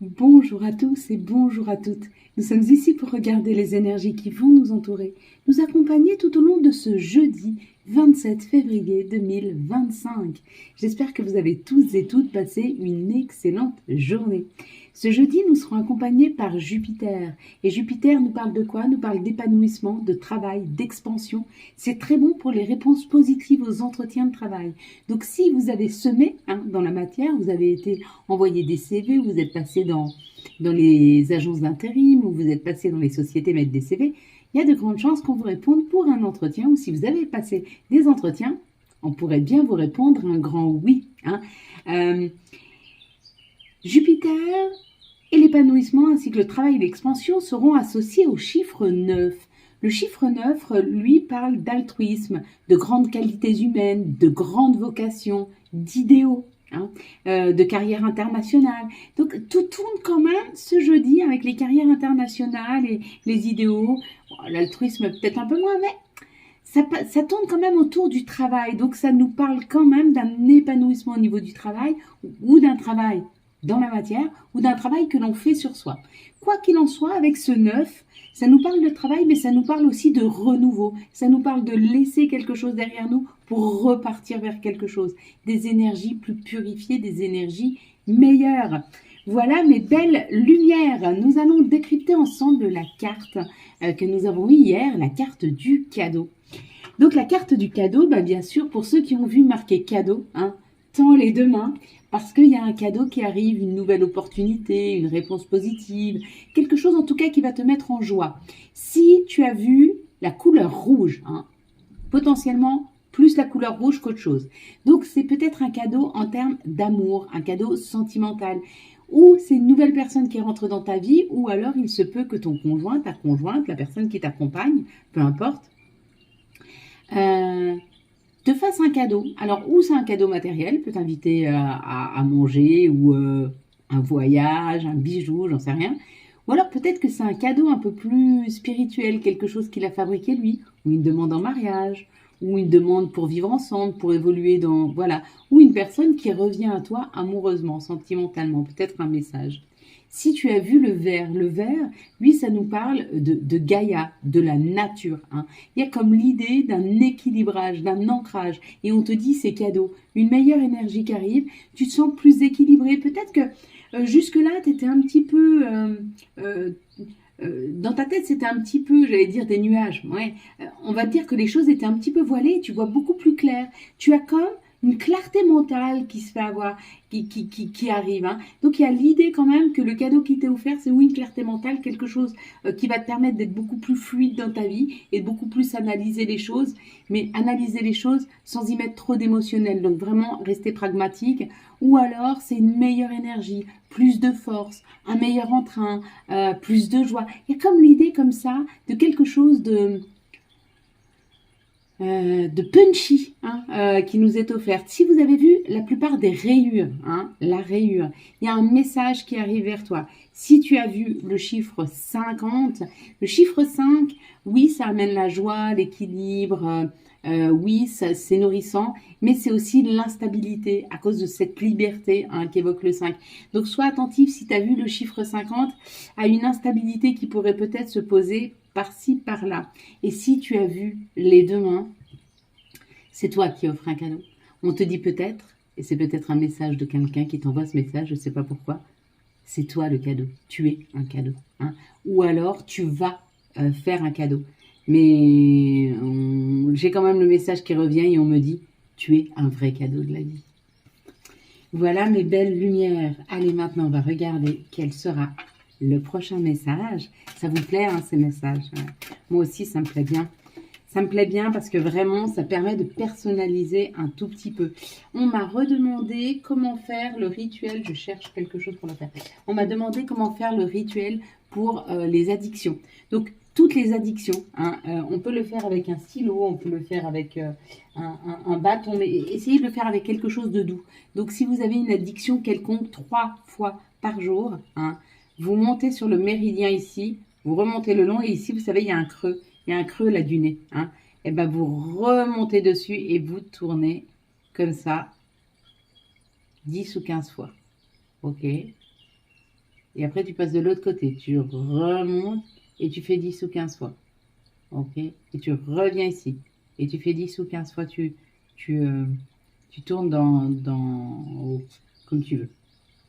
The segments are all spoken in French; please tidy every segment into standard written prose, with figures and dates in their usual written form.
Bonjour à tous et bonjour à toutes. Nous sommes ici pour regarder les énergies qui vont nous entourer, nous accompagner tout au long de ce jeudi 27 février 2025. J'espère que vous avez tous et toutes passé une excellente journée. Ce jeudi, nous serons accompagnés par Jupiter. Et Jupiter nous parle de quoi? Nous parle d'épanouissement, de travail, d'expansion. C'est très bon pour les réponses positives aux entretiens de travail. Donc si vous avez semé dans la matière, vous avez été envoyé des CV, vous êtes passé dans les agences d'intérim ou vous êtes passé dans les sociétés mettre des CV, il y a de grandes chances qu'on vous réponde pour un entretien, ou si vous avez passé des entretiens, on pourrait bien vous répondre un grand oui. Jupiter et l'épanouissement ainsi que le travail et l'expansion seront associés au chiffre 9. Le chiffre 9, lui, parle d'altruisme, de grandes qualités humaines, de grandes vocations, d'idéaux. De carrière internationale. Donc tout tourne quand même ce jeudi avec les carrières internationales et les idéaux. Bon, l'altruisme peut-être un peu moins, mais ça tourne quand même autour du travail. Donc ça nous parle quand même d'un épanouissement au niveau du travail ou d'un travail dans la matière ou d'un travail que l'on fait sur soi. Quoi qu'il en soit, avec ce 9, ça nous parle de travail, mais ça nous parle aussi de renouveau. Ça nous parle de laisser quelque chose derrière nous pour repartir vers quelque chose. Des énergies plus purifiées, des énergies meilleures. Voilà mes belles lumières. Nous allons décrypter ensemble la carte que nous avons eue hier, la carte du cadeau. Donc la carte du cadeau, bien sûr, pour ceux qui ont vu marquer cadeau, tends les deux mains, parce qu'il y a un cadeau qui arrive, une nouvelle opportunité, une réponse positive, quelque chose en tout cas qui va te mettre en joie. Si tu as vu la couleur rouge, potentiellement plus la couleur rouge qu'autre chose. Donc c'est peut-être un cadeau en termes d'amour, un cadeau sentimental, ou c'est une nouvelle personne qui rentre dans ta vie, ou alors il se peut que ton conjoint, ta conjointe, la personne qui t'accompagne, peu importe, te fasse un cadeau. Alors, ou c'est un cadeau matériel, peut t'inviter à manger, ou un voyage, un bijou, j'en sais rien. Ou alors peut-être que c'est un cadeau un peu plus spirituel, quelque chose qu'il a fabriqué lui, ou une demande en mariage, ou une demande pour vivre ensemble, pour évoluer dans... Voilà. Ou une personne qui revient à toi amoureusement, sentimentalement, peut-être un message. Si tu as vu le vert, lui, ça nous parle de Gaïa, de la nature. Il y a comme l'idée d'un équilibrage, d'un ancrage. Et on te dit, c'est cadeau. Une meilleure énergie qui arrive, tu te sens plus équilibré. Peut-être que jusque-là, tu étais un petit peu... dans ta tête, c'était un petit peu, j'allais dire, des nuages. Ouais. On va dire que les choses étaient un petit peu voilées, tu vois beaucoup plus clair. Tu as comme une clarté mentale qui se fait avoir, qui arrive. Donc il y a l'idée quand même que le cadeau qui t'est offert, c'est oui une clarté mentale, quelque chose qui va te permettre d'être beaucoup plus fluide dans ta vie et de beaucoup plus analyser les choses, mais analyser les choses sans y mettre trop d'émotionnel. Donc vraiment rester pragmatique. Ou alors c'est une meilleure énergie, plus de force, un meilleur entrain, plus de joie. Il y a comme l'idée comme ça de quelque chose de punchy qui nous est offerte. Si vous avez vu la plupart des rayures, la rayure, il y a un message qui arrive vers toi. Si tu as vu le chiffre 50, le chiffre 5, oui, ça amène la joie, l'équilibre, oui, c'est nourrissant, mais c'est aussi l'instabilité à cause de cette liberté qu'évoque le 5. Donc sois attentif si tu as vu le chiffre 50 à une instabilité qui pourrait peut-être se poser par-ci, par-là. Et si tu as vu les deux mains, c'est toi qui offres un cadeau. On te dit peut-être, et c'est peut-être un message de quelqu'un qui t'envoie ce message, je ne sais pas pourquoi, c'est toi le cadeau. Tu es un cadeau. Ou alors tu vas faire un cadeau. Mais j'ai quand même le message qui revient et on me dit, tu es un vrai cadeau de la vie. Voilà mes belles lumières. Allez, maintenant, on va regarder quel sera le prochain message. Ça vous plaît, ces messages? Moi aussi, ça me plaît bien. Ça me plaît bien parce que vraiment, ça permet de personnaliser un tout petit peu. On m'a redemandé comment faire le rituel. Je cherche quelque chose pour le faire. On m'a demandé comment faire le rituel pour les addictions. Donc, toutes les addictions, on peut le faire avec un stylo, on peut le faire avec un bâton, mais essayez de le faire avec quelque chose de doux. Donc, si vous avez une addiction quelconque 3 fois par jour, vous montez sur le méridien ici, vous remontez le long et ici, vous savez, il y a un creux. Il y a un creux là du nez. Et vous remontez dessus et vous tournez comme ça 10 ou 15 fois. Ok. Et après, tu passes de l'autre côté. Tu remontes et tu fais 10 ou 15 fois. Ok? Et tu reviens ici. Et tu fais 10 ou 15 fois. Tu, euh, tu tournes comme tu veux.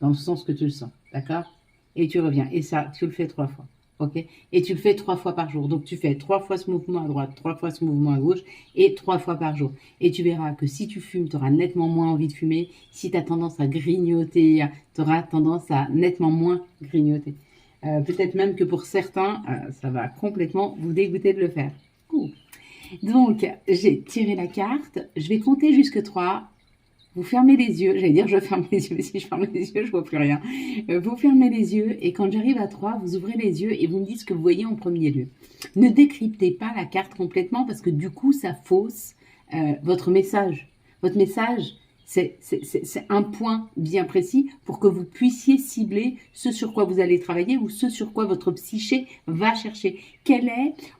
Dans le sens que tu le sens. D'accord? Et tu reviens. Et ça, tu le fais 3 fois. Ok? Et tu le fais 3 fois par jour. Donc, tu fais 3 fois ce mouvement à droite, 3 fois ce mouvement à gauche et 3 fois par jour. Et tu verras que si tu fumes, tu auras nettement moins envie de fumer. Si tu as tendance à grignoter, tu auras tendance à nettement moins grignoter. Peut-être même que pour certains, ça va complètement vous dégoûter de le faire. Ouh. Donc, j'ai tiré la carte. Je vais compter jusque 3. Vous fermez les yeux. J'allais dire je ferme les yeux, mais si je ferme les yeux, je vois plus rien. Vous fermez les yeux et quand j'arrive à 3, vous ouvrez les yeux et vous me dites ce que vous voyez en premier lieu. Ne décryptez pas la carte complètement parce que du coup, ça fausse votre message. Votre message, c'est un point bien précis pour que vous puissiez cibler ce sur quoi vous allez travailler ou ce sur quoi votre psyché va chercher.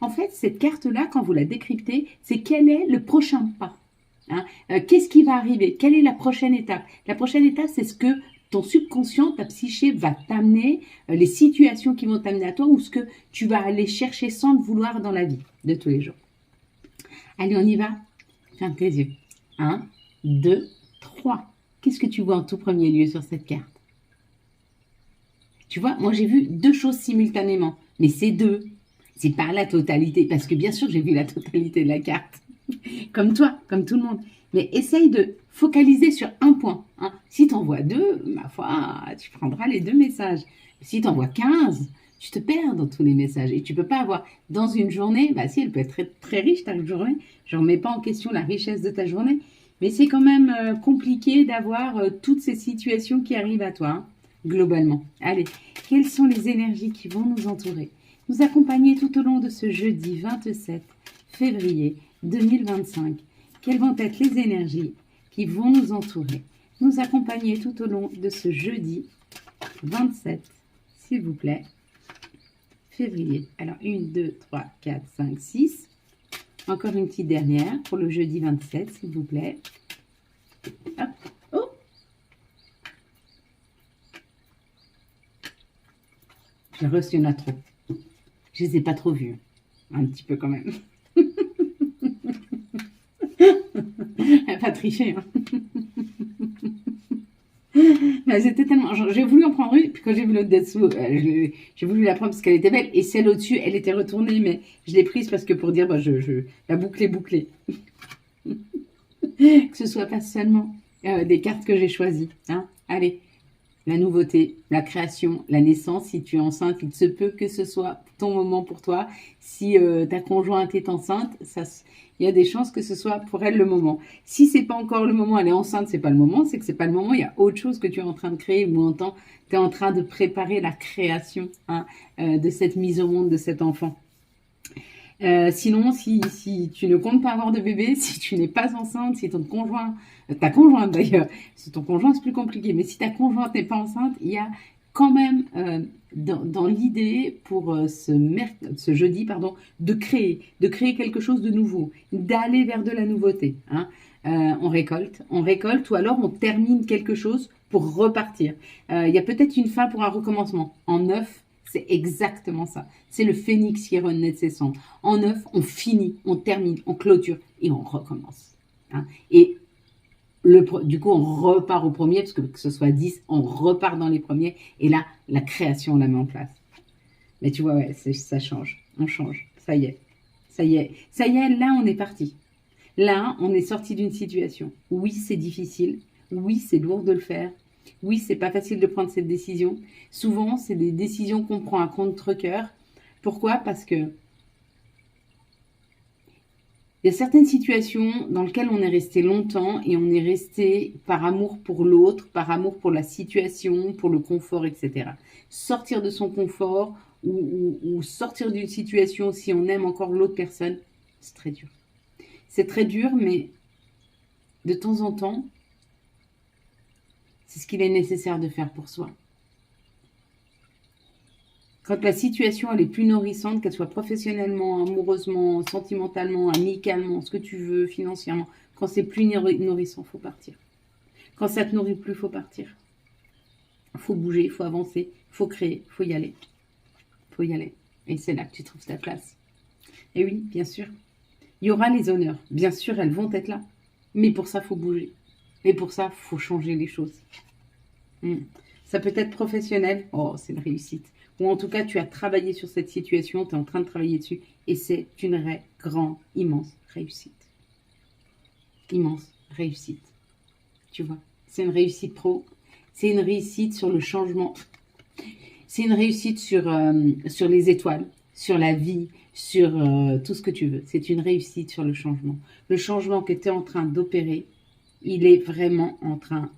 En fait, cette carte-là, quand vous la décryptez, c'est quel est le prochain pas. Hein, qu'est-ce qui va arriver? Quelle est la prochaine étape? La prochaine étape, c'est ce que ton subconscient, ta psyché va t'amener, les situations qui vont t'amener à toi ou ce que tu vas aller chercher sans le vouloir dans la vie de tous les jours. Allez, on y va? Ferme tes yeux. 1, 2, 3. Qu'est-ce que tu vois en tout premier lieu sur cette carte? Tu vois, moi j'ai vu 2 choses simultanément, mais c'est 2. C'est pas la totalité, parce que bien sûr j'ai vu la totalité de la carte. Comme toi, comme tout le monde. Mais essaye de focaliser sur un point. Hein. Si tu en vois 2, ma foi, tu prendras les 2 messages. Si tu en vois 15, tu te perds dans tous les messages. Et tu peux pas avoir dans une journée, bah si, elle peut être très, très riche ta journée. Je ne remets pas en question la richesse de ta journée. Mais c'est quand même compliqué d'avoir toutes ces situations qui arrivent à toi, hein, globalement. Allez, quelles sont les énergies qui vont nous entourer, nous accompagner tout au long de ce jeudi 27 février 2025. Quelles vont être les énergies qui vont nous entourer, nous accompagner tout au long de ce jeudi 27, s'il vous plaît, février. Alors, 1, 2, 3, 4, 5, 6. Encore une petite dernière pour le jeudi 27, s'il vous plaît. Hop. Oh! J'ai reçu, il y en a trop. Je ne les ai pas trop vus. Un petit peu quand même. Pas tricher. Hein. Mais c'était tellement. J'ai voulu en prendre une, puis quand j'ai vu l'autre dessous, j'ai voulu la prendre parce qu'elle était belle, et celle au-dessus, elle était retournée, mais je l'ai prise parce que pour dire, bah, la boucle est bouclée. Que ce soit pas seulement des cartes que j'ai choisies. Hein. Allez, la nouveauté, la création, la naissance. Si tu es enceinte, il se peut que ce soit ton moment pour toi. Si ta conjointe est enceinte, il y a des chances que ce soit pour elle le moment. Si c'est pas encore le moment, elle est enceinte, c'est pas le moment, c'est que c'est pas le moment. Il y a autre chose que tu es en train de créer ou tu es en train de préparer la création, hein, de cette mise au monde de cet enfant. Sinon, si tu ne comptes pas avoir de bébé, si tu n'es pas enceinte, si ton conjoint, ta conjointe d'ailleurs, si ton conjoint c'est plus compliqué, mais si ta conjointe n'est pas enceinte, il y a quand même dans l'idée pour ce jeudi, pardon, de créer quelque chose de nouveau, d'aller vers de la nouveauté. Hein. On récolte, ou alors on termine quelque chose pour repartir. Il y a peut-être une fin pour un recommencement. En neuf, c'est exactement ça. C'est le phénix qui renaît de ses cendres. En neuf, on finit, on termine, on clôture et on recommence. Hein. Et du coup, on repart au premier, parce que ce soit 10, on repart dans les premiers. Et là, la création, on la met en place. Mais tu vois, ouais, ça change. On change. Ça y est. Ça y est. Ça y est, là, on est parti. Là, on est sorti d'une situation. Oui, c'est difficile. Oui, c'est lourd de le faire. Oui, c'est pas facile de prendre cette décision. Souvent, c'est des décisions qu'on prend à contre-cœur. Pourquoi? Parce que il y a certaines situations dans lesquelles on est resté longtemps et on est resté par amour pour l'autre, par amour pour la situation, pour le confort, etc. Sortir de son confort ou sortir d'une situation si on aime encore l'autre personne, c'est très dur. C'est très dur, mais de temps en temps, c'est ce qu'il est nécessaire de faire pour soi. Quand la situation elle est plus nourrissante, qu'elle soit professionnellement, amoureusement, sentimentalement, amicalement, ce que tu veux, financièrement, quand c'est plus nourrissant, faut partir. Quand ça te nourrit plus, faut partir. faut bouger, il faut avancer, il faut créer, il faut y aller. Il faut y aller. Et c'est là que tu trouves ta place. Et oui, bien sûr. Il y aura les honneurs. Bien sûr, elles vont être là. Mais pour ça, il faut bouger. Et pour ça, il faut changer les choses. Ça peut être professionnel. Oh, c'est une réussite. Ou en tout cas, tu as travaillé sur cette situation, tu es en train de travailler dessus. Et c'est une grande, immense réussite. Immense réussite. Tu vois, c'est une réussite pro. C'est une réussite sur le changement. C'est une réussite sur les étoiles, sur la vie, sur tout ce que tu veux. C'est une réussite sur le changement. Le changement que tu es en train d'opérer, il est vraiment en train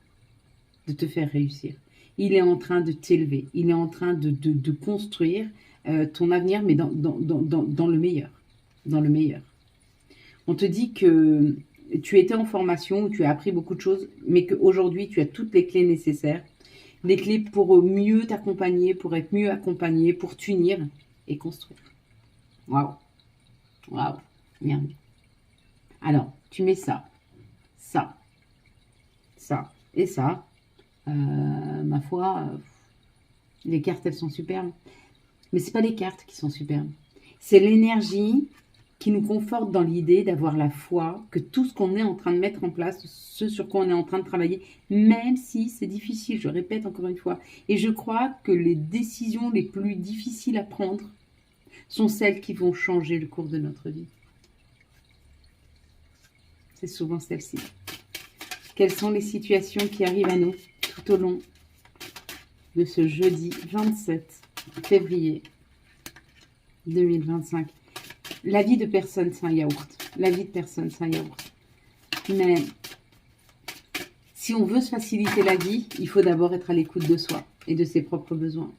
de te faire réussir. Il est en train de t'élever. Il est en train de construire ton avenir, mais dans le meilleur. Dans le meilleur. On te dit que tu étais en formation, où tu as appris beaucoup de choses, mais qu'aujourd'hui, tu as toutes les clés nécessaires. Les clés pour mieux t'accompagner, pour être mieux accompagné, pour t'unir et construire. Waouh. Waouh. Merde. Alors, tu mets ça, ça, ça et ça. Ma foi, les cartes, elles sont superbes. Mais ce n'est pas les cartes qui sont superbes. C'est l'énergie qui nous conforte dans l'idée d'avoir la foi que tout ce qu'on est en train de mettre en place, ce sur quoi on est en train de travailler, même si c'est difficile, je répète encore une fois, et je crois que les décisions les plus difficiles à prendre sont celles qui vont changer le cours de notre vie. C'est souvent celles-ci. Quelles sont les situations qui arrivent à nous tout au long de ce jeudi 27 février 2025? La vie de personne, c'est un yaourt. La vie de personne, c'est un yaourt. Mais si on veut se faciliter la vie, il faut d'abord être à l'écoute de soi et de ses propres besoins.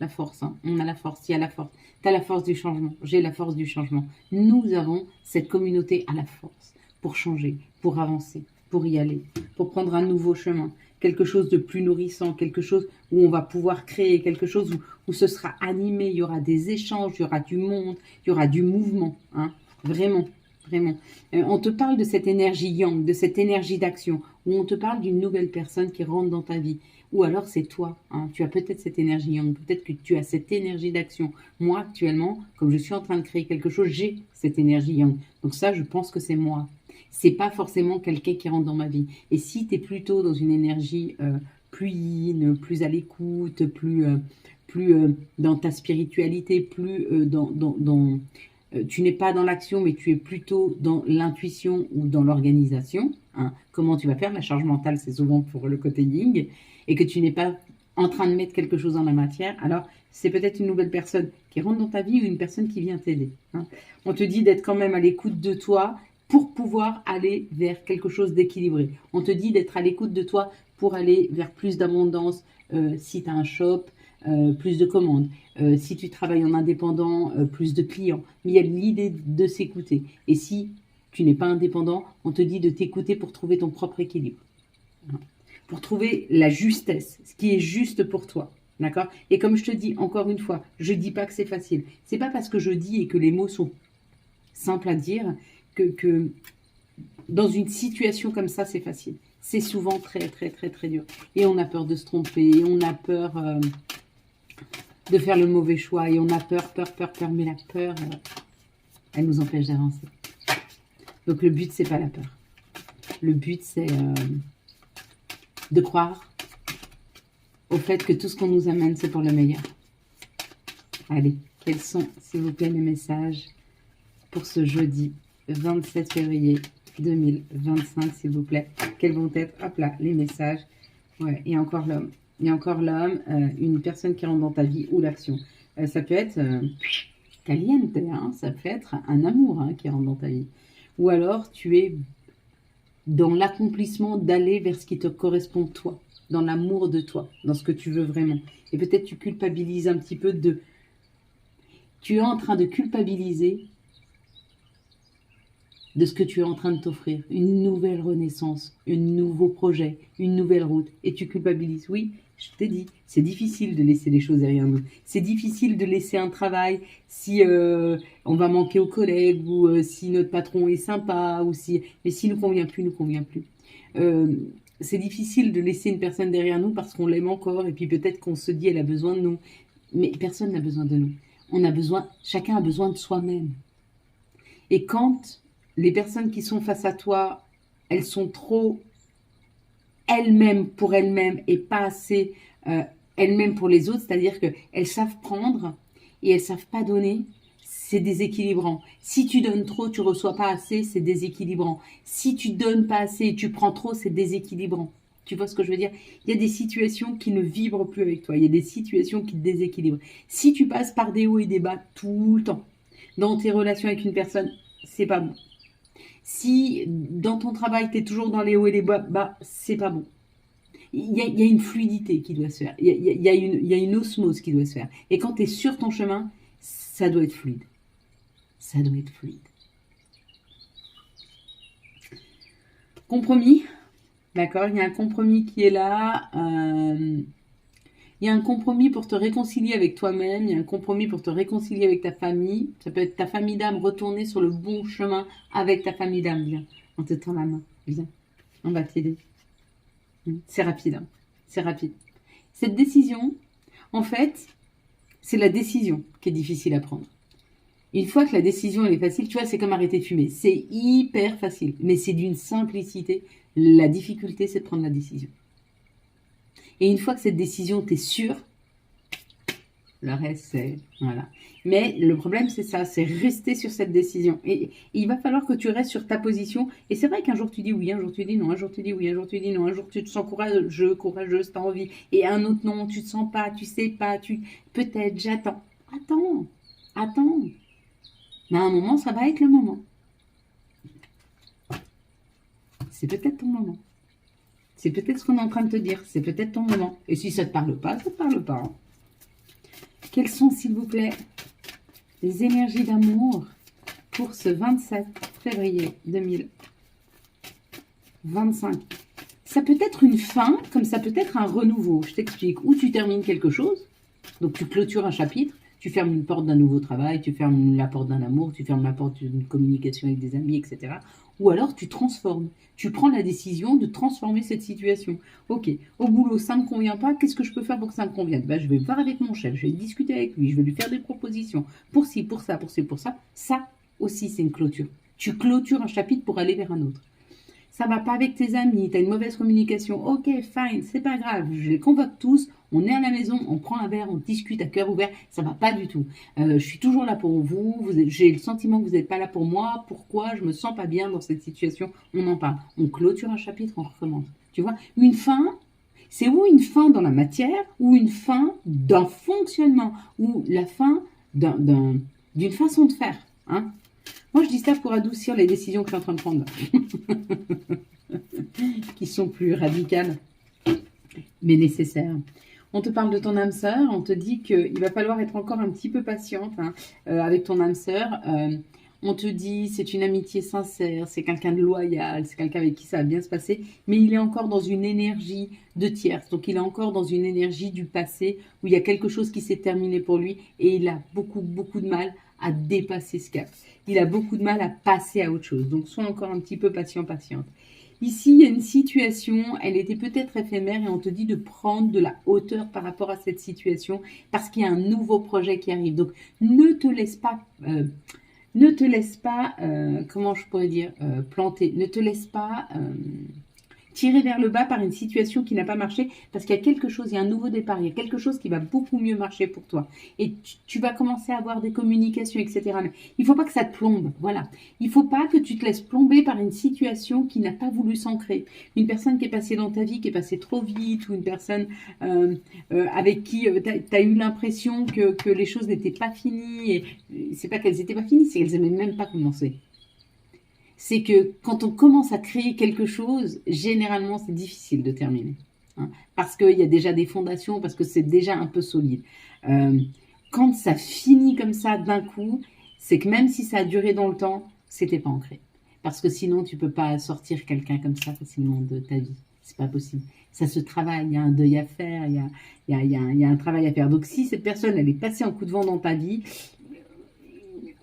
La force, hein. On a la force, il y a la force. Tu as la force du changement, j'ai la force du changement. Nous avons cette communauté à la force pour changer, pour avancer, pour y aller, pour prendre un nouveau chemin. Quelque chose de plus nourrissant, quelque chose où on va pouvoir créer, quelque chose où ce sera animé, il y aura des échanges, il y aura du monde, il y aura du mouvement, hein, vraiment, vraiment. On te parle de cette énergie yang, de cette énergie d'action, où on te parle d'une nouvelle personne qui rentre dans ta vie, ou alors c'est toi, hein, tu as peut-être cette énergie yang, peut-être que tu as cette énergie d'action. Moi, actuellement, comme je suis en train de créer quelque chose, j'ai cette énergie yang. Donc ça, je pense que c'est moi. C'est pas forcément quelqu'un qui rentre dans ma vie. Et si tu es plutôt dans une énergie plus yin, plus à l'écoute, plus dans ta spiritualité, plus tu n'es pas dans l'action, mais tu es plutôt dans l'intuition ou dans l'organisation. Hein. Comment tu vas faire? La charge mentale, c'est souvent pour le côté yin. Et que tu n'es pas en train de mettre quelque chose dans la matière. Alors, c'est peut-être une nouvelle personne qui rentre dans ta vie ou une personne qui vient t'aider. Hein. On te dit d'être quand même à l'écoute de toi pour pouvoir aller vers quelque chose d'équilibré. On te dit d'être à l'écoute de toi pour aller vers plus d'abondance si tu as un shop, plus de commandes. Si tu travailles en indépendant, plus de clients. Mais il y a l'idée de s'écouter. Et si tu n'es pas indépendant, on te dit de t'écouter pour trouver ton propre équilibre. Pour trouver la justesse, ce qui est juste pour toi. D'accord? Et comme je te dis encore une fois, je ne dis pas que c'est facile. C'est pas parce que je dis et que les mots sont simples à dire que dans une situation comme ça, c'est facile. C'est souvent très, très, très, très dur. Et on a peur de se tromper, on a peur de faire le mauvais choix, et on a peur. Mais la peur, elle nous empêche d'avancer. Donc le but, c'est pas la peur. Le but, c'est de croire au fait que tout ce qu'on nous amène, c'est pour le meilleur. Allez, quels sont, s'il vous plaît, les messages pour ce jeudi 27 février 2025, s'il vous plaît? Quels vont être, hop là, les messages? Ouais, et encore l'homme. Il y a encore l'homme, une personne qui rentre dans ta vie ou l'action. Ça peut être caliente, hein, ça peut être un amour hein, qui rentre dans ta vie. Ou alors tu es dans l'accomplissement d'aller vers ce qui te correspond toi, dans l'amour de toi, dans ce que tu veux vraiment. Et peut-être tu culpabilises un petit peu de... Tu es en train de culpabiliser de ce que tu es en train de t'offrir. Une nouvelle renaissance, un nouveau projet, une nouvelle route. Et tu culpabilises. Oui, je t'ai dit, c'est difficile de laisser les choses derrière nous. C'est difficile de laisser un travail si on va manquer aux collègues ou si notre patron est sympa. Ou si... Mais s'il ne nous convient plus, nous convient plus. c'est difficile de laisser une personne derrière nous parce qu'on l'aime encore et puis peut-être qu'on se dit elle a besoin de nous. Mais personne n'a besoin de nous. Chacun a besoin de soi-même. Et quand les personnes qui sont face à toi, elles sont trop elles-mêmes pour elles-mêmes et pas assez elles-mêmes pour les autres, c'est-à-dire qu'elles savent prendre et elles savent pas donner, c'est déséquilibrant. Si tu donnes trop, tu reçois pas assez, c'est déséquilibrant. Si tu donnes pas assez et tu prends trop, c'est déséquilibrant. Tu vois ce que je veux dire? Il y a des situations qui ne vibrent plus avec toi. Il y a des situations qui te déséquilibrent. Si tu passes par des hauts et des bas tout le temps, dans tes relations avec une personne, c'est pas bon. Si dans ton travail, tu es toujours dans les hauts et les bas, bah, c'est pas bon. Il y a une fluidité qui doit se faire. Il y a une osmose qui doit se faire. Et quand tu es sur ton chemin, ça doit être fluide. Ça doit être fluide. Compromis. D'accord, il y a un compromis qui est là. Il y a un compromis pour te réconcilier avec toi-même. Il y a un compromis pour te réconcilier avec ta famille. Ça peut être ta famille d'âme, retourner sur le bon chemin avec ta famille d'âme. Viens, on te tend la main. Viens, on va t'aider. C'est rapide, hein. C'est rapide. Cette décision, en fait, c'est la décision qui est difficile à prendre. Une fois que la décision elle est facile, tu vois, c'est comme arrêter de fumer. C'est hyper facile, mais c'est d'une simplicité. La difficulté, c'est de prendre la décision. Et une fois que cette décision, tu es sûr, le reste, c'est... Voilà. Mais le problème, c'est ça, c'est rester sur cette décision. Et il va falloir que tu restes sur ta position. Et c'est vrai qu'un jour, tu dis oui, un jour, tu dis non, un jour, tu dis oui, un jour, tu dis non, un jour, tu te sens courageuse, tu as envie. Et un autre, non, tu te sens pas, tu sais pas, peut-être, j'attends. Attends. Mais à un moment, ça va être le moment. C'est peut-être ton moment. C'est peut-être ce qu'on est en train de te dire. C'est peut-être ton moment. Et si ça ne te parle pas, ça ne te parle pas. Hein. Quelles sont, s'il vous plaît, les énergies d'amour pour ce 27 février 2025? Ça peut être une fin, comme ça peut être un renouveau. Je t'explique. Ou tu termines quelque chose, donc tu clôtures un chapitre, tu fermes une porte d'un nouveau travail, tu fermes la porte d'un amour, tu fermes la porte d'une communication avec des amis, etc. Ou alors tu transformes. Tu prends la décision de transformer cette situation. Ok, au boulot, ça ne me convient pas, qu'est-ce que je peux faire pour que ça me convienne? Ben, je vais voir avec mon chef, je vais discuter avec lui, je vais lui faire des propositions. Pour ci, pour ça, pour ci, pour ça. Ça aussi, c'est une clôture. Tu clôtures un chapitre pour aller vers un autre. Ça va pas avec tes amis, tu as une mauvaise communication, ok, fine, c'est pas grave, je les convoque tous, on est à la maison, on prend un verre, on discute à cœur ouvert, ça va pas du tout. Je suis toujours là pour vous, j'ai le sentiment que vous n'êtes pas là pour moi, pourquoi, je me sens pas bien dans cette situation, on en parle. On clôture un chapitre, on recommence. Tu vois, une fin, c'est ou une fin dans la matière, ou une fin d'un fonctionnement, ou la fin d'une façon de faire. Hein. Moi, je dis ça pour adoucir les décisions que je suis en train de prendre là. Qui sont plus radicales, mais nécessaires. On te parle de ton âme sœur, on te dit qu'il va falloir être encore un petit peu patiente hein, avec ton âme sœur. On te dit c'est une amitié sincère, c'est quelqu'un de loyal, c'est quelqu'un avec qui ça va bien se passer, mais il est encore dans une énergie de tierce, donc il est encore dans une énergie du passé où il y a quelque chose qui s'est terminé pour lui et il a beaucoup de mal à dépasser ce cap. Il a beaucoup de mal à passer à autre chose, donc sois encore un petit peu patiente. Ici, il y a une situation, elle était peut-être éphémère et on te dit de prendre de la hauteur par rapport à cette situation parce qu'il y a un nouveau projet qui arrive. Donc, ne te laisse pas, comment je pourrais dire, planter. Ne te laisse pas tirer vers le bas par une situation qui n'a pas marché parce qu'il y a quelque chose, il y a un nouveau départ, il y a quelque chose qui va beaucoup mieux marcher pour toi. Et tu vas commencer à avoir des communications, etc. Mais il ne faut pas que ça te plombe, voilà. Il ne faut pas que tu te laisses plomber par une situation qui n'a pas voulu s'ancrer. Une personne qui est passée dans ta vie, qui est passée trop vite, ou une personne avec qui tu as eu l'impression que les choses n'étaient pas finies. Et c'est pas qu'elles n'étaient pas finies, c'est qu'elles n'avaient même pas commencé. C'est que quand on commence à créer quelque chose, généralement, c'est difficile de terminer. Hein, parce qu'il y a déjà des fondations, parce que c'est déjà un peu solide. Quand ça finit comme ça d'un coup, c'est que même si ça a duré dans le temps, c'était pas ancré. Parce que sinon, tu peux pas sortir quelqu'un comme ça facilement de ta vie. C'est pas possible. Ça se travaille, il y a un deuil à faire, il y a un travail à faire. Donc si cette personne, elle est passée en coup de vent dans ta vie,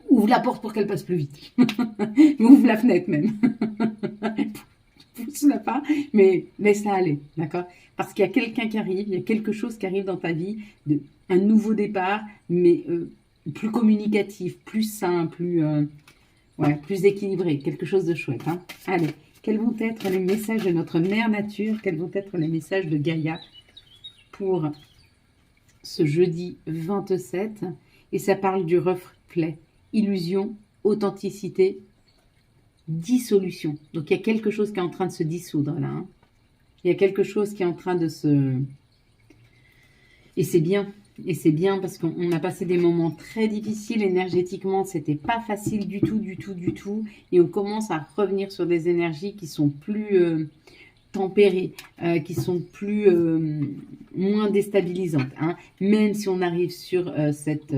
ouvre la porte pour qu'elle passe plus vite. Ouvre la fenêtre même. Pousse cela pas, mais laisse-la aller, d'accord? Parce qu'il y a quelqu'un qui arrive, il y a quelque chose qui arrive dans ta vie, un nouveau départ, mais plus communicatif, plus sain, ouais, plus équilibré, quelque chose de chouette. Hein. Allez, quels vont être les messages de notre mère nature, quels vont être les messages de Gaïa pour ce jeudi 27, et ça parle du reflet, illusion, authenticité, dissolution. Donc il y a quelque chose qui est en train de se dissoudre là. Hein. Il y a quelque chose qui est en train de se... Et c'est bien. Et c'est bien parce qu'on a passé des moments très difficiles énergétiquement. C'était pas facile du tout, du tout, du tout. Et on commence à revenir sur des énergies qui sont plus tempérées, qui sont moins déstabilisantes. Hein. Même si on arrive sur cette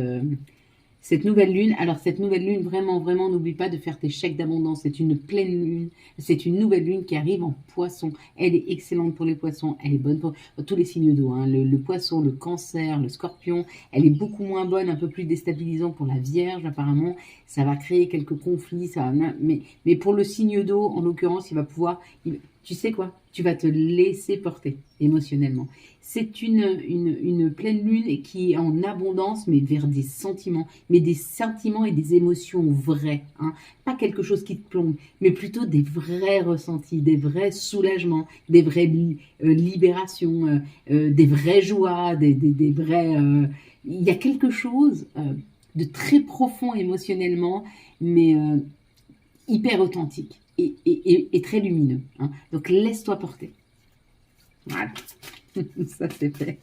nouvelle lune, alors cette nouvelle lune, vraiment, vraiment, n'oublie pas de faire tes chèques d'abondance. C'est une pleine lune, c'est une nouvelle lune qui arrive en poisson. Elle est excellente pour les poissons, elle est bonne pour tous les signes d'eau. Hein. Le poisson, le cancer, le scorpion, elle est beaucoup moins bonne, un peu plus déstabilisante pour la vierge apparemment. Ça va créer quelques conflits, mais pour le signe d'eau, en l'occurrence, il va pouvoir... Tu sais quoi? Tu vas te laisser porter émotionnellement. C'est une pleine lune qui est en abondance, mais vers des sentiments. Mais des sentiments et des émotions vraies. Hein. Pas quelque chose qui te plombe, mais plutôt des vrais ressentis, des vrais soulagements, des vraies libérations, des vraies joies, des vrais... Il y a quelque chose de très profond émotionnellement, mais hyper authentique. Et très lumineux. Hein. Donc, laisse-toi porter. Voilà. Ça, c'est fait.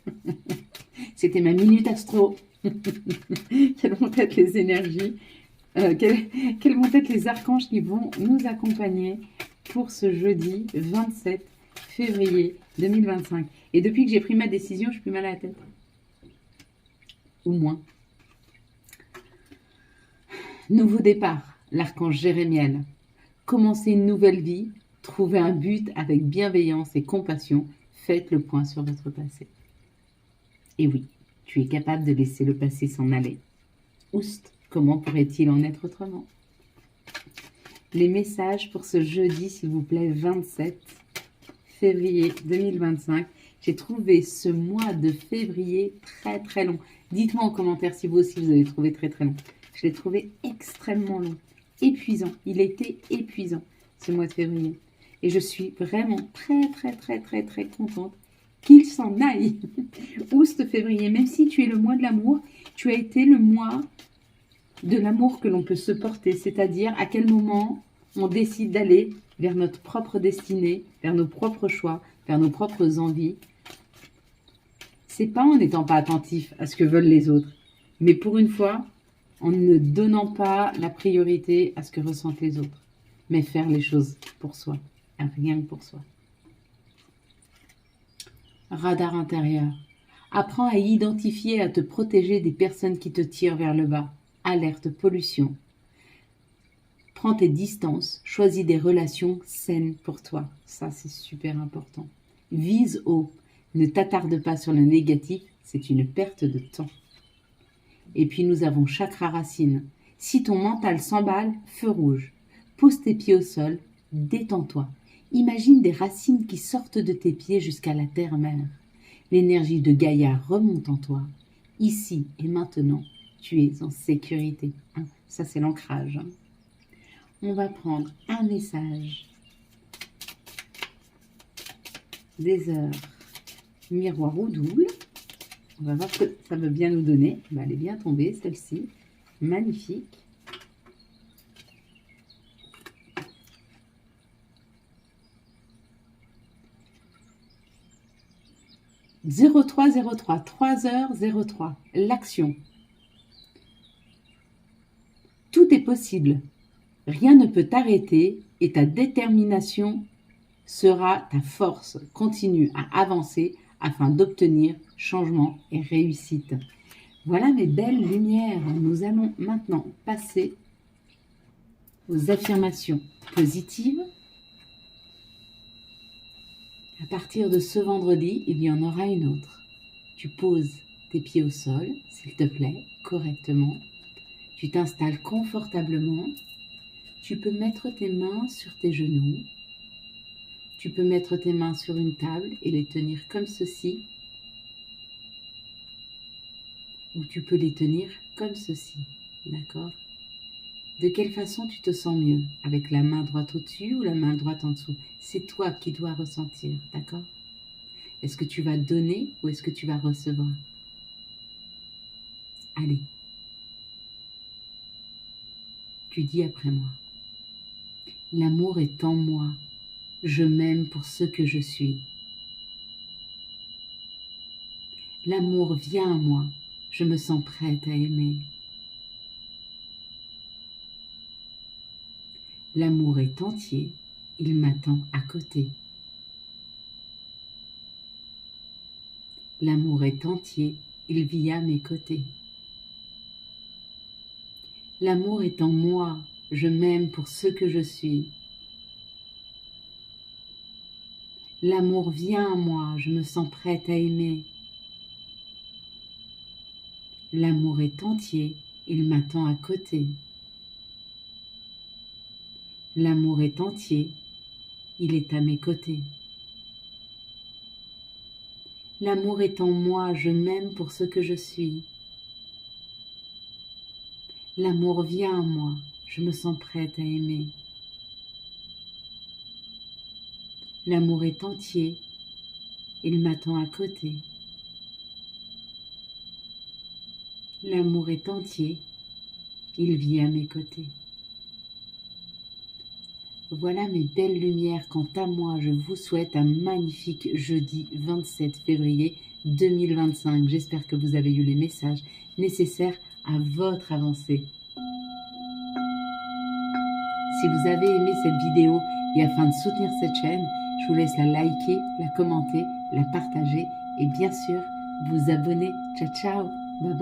C'était ma minute astro. Quelles vont être les énergies quels vont être les archanges qui vont nous accompagner pour ce jeudi 27 février 2025. Et depuis que j'ai pris ma décision, je suis plus mal à la tête. Ou moins. Nouveau départ, l'archange Jérémiel. Commencez une nouvelle vie, trouvez un but avec bienveillance et compassion, faites le point sur votre passé. Et oui, tu es capable de laisser le passé s'en aller. Oust, comment pourrait-il en être autrement? Les messages pour ce jeudi, s'il vous plaît, 27 février 2025. J'ai trouvé ce mois de février très très long. Dites-moi en commentaire si vous aussi vous avez trouvé très très long. Je l'ai trouvé extrêmement long. Épuisant. Il était épuisant, ce mois de février. Et je suis vraiment très, très, très, très, très contente qu'il s'en aille. Oust février, même si tu es le mois de l'amour, tu as été le mois de l'amour que l'on peut se porter. C'est-à-dire à quel moment on décide d'aller vers notre propre destinée, vers nos propres choix, vers nos propres envies. C'est pas en n'étant pas attentif à ce que veulent les autres. Mais pour une fois, en ne donnant pas la priorité à ce que ressentent les autres, mais faire les choses pour soi, rien que pour soi. Radar intérieur. Apprends à identifier et à te protéger des personnes qui te tirent vers le bas. Alerte pollution. Prends tes distances, choisis des relations saines pour toi. Ça, c'est super important. Vise haut. Ne t'attarde pas sur le négatif, c'est une perte de temps. Et puis nous avons chakra racine. Si ton mental s'emballe, feu rouge. Pose tes pieds au sol, détends-toi. Imagine des racines qui sortent de tes pieds jusqu'à la terre-mère. L'énergie de Gaïa remonte en toi. Ici et maintenant, tu es en sécurité. Hein, ça, c'est l'ancrage. Hein. On va prendre un message des heures miroir ou double. On va voir ce que ça veut bien nous donner. Elle est bien tombée, celle-ci. Magnifique. « 0303, 3h03, l'action. Tout est possible. Rien ne peut t'arrêter et ta détermination sera ta force. Continue à avancer afin d'obtenir changement et réussite. » Voilà mes belles lumières. Nous allons maintenant passer aux affirmations positives. À partir de ce vendredi, il y en aura une autre. Tu poses tes pieds au sol, s'il te plaît, correctement. Tu t'installes confortablement. Tu peux mettre tes mains sur tes genoux. Tu peux mettre tes mains sur une table et les tenir comme ceci. Ou tu peux les tenir comme ceci. D'accord? De quelle façon tu te sens mieux? Avec la main droite au-dessus ou la main droite en dessous? C'est toi qui dois ressentir. D'accord? Est-ce que tu vas donner ou est-ce que tu vas recevoir? Allez. Tu dis après moi. L'amour est en moi. Je m'aime pour ce que je suis. L'amour vient à moi. Je me sens prête à aimer. L'amour est entier. Il m'attend à côté. L'amour est entier. Il vit à mes côtés. L'amour est en moi. Je m'aime pour ce que je suis. L'amour vient à moi. Je me sens prête à aimer. L'amour est entier. Il m'attend à côté. L'amour est entier. Il est à mes côtés. L'amour est en moi. Je m'aime pour ce que je suis. L'amour vient à moi. Je me sens prête à aimer. L'amour est entier. Il m'attend à côté. L'amour est entier. Il vit à mes côtés. Voilà mes belles lumières. Quant à moi, je vous souhaite un magnifique jeudi 27 février 2025. J'espère que vous avez eu les messages nécessaires à votre avancée. Si vous avez aimé cette vidéo et afin de soutenir cette chaîne, je vous laisse la liker, la commenter, la partager et bien sûr vous abonner. Ciao, ciao, bye bye.